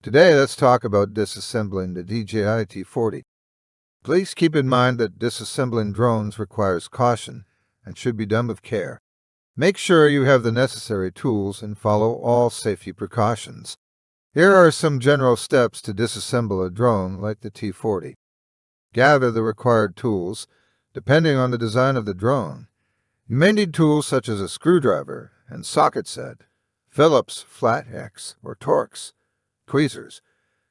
Today, let's talk about disassembling the DJI T40. Please keep in mind that disassembling drones requires caution and should be done with care. Make sure you have the necessary tools and follow all safety precautions. Here are some general steps to disassemble a drone like the T40. Gather the required tools. Depending on the design of the drone, you may need tools such as a screwdriver and socket set, Phillips flat hex or Torx, tweezers,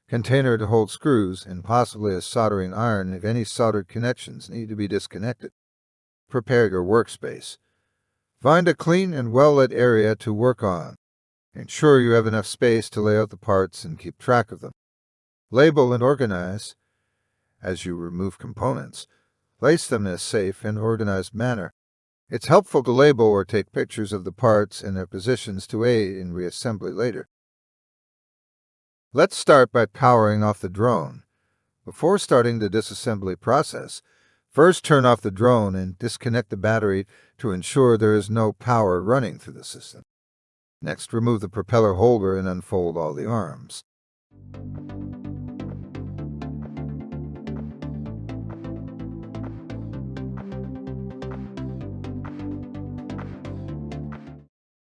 container to hold screws, and possibly a soldering iron if any soldered connections need to be disconnected. Prepare your workspace. Find a clean and well-lit area to work on. Ensure you have enough space to lay out the parts and keep track of them. Label and organize. As you remove components, place them in a safe and organized manner. It's helpful to label or take pictures of the parts and their positions to aid in reassembly later. Let's start by powering off the drone. Before starting the disassembly process, first turn off the drone and disconnect the battery to ensure there is no power running through the system. Next, remove the propeller holder and unfold all the arms.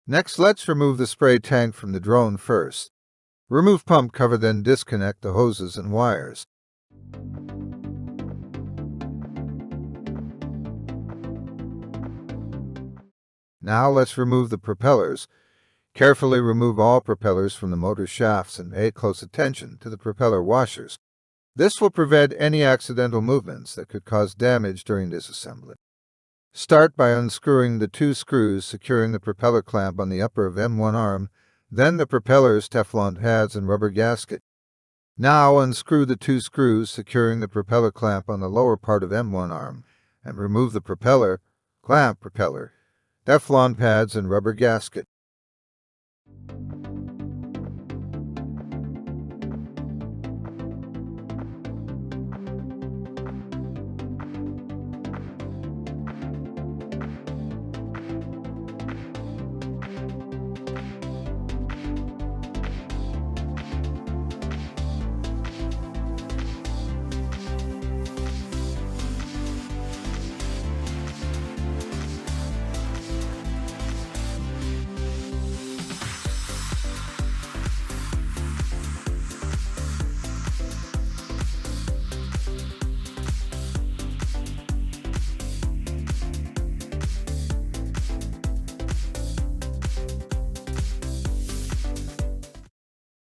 Next, let's remove the spray tank from the drone first. Remove pump cover, then disconnect the hoses and wires. Now let's remove the propellers. Carefully remove all propellers from the motor shafts and pay close attention to the propeller washers. This will prevent any accidental movements that could cause damage during disassembly. Start by unscrewing the two screws securing the propeller clamp on the upper of M1 arm, then the propeller's Teflon pads and rubber gasket. Now unscrew the two screws securing the propeller clamp on the lower part of M1 arm and remove the propeller, Teflon pads and rubber gasket.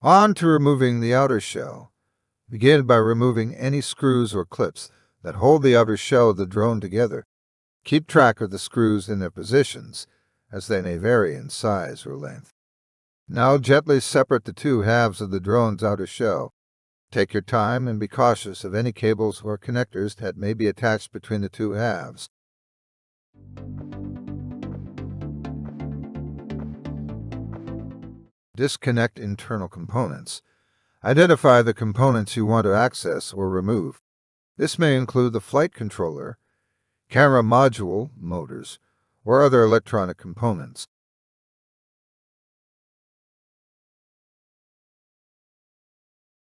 On to removing the outer shell. Begin by removing any screws or clips that hold the outer shell of the drone together. Keep track of the screws in their positions, as they may vary in size or length. Now gently separate the two halves of the drone's outer shell. Take your time and be cautious of any cables or connectors that may be attached between the two halves. Disconnect internal components. Identify the components you want to access or remove. This may include the flight controller, camera module, motors, or other electronic components.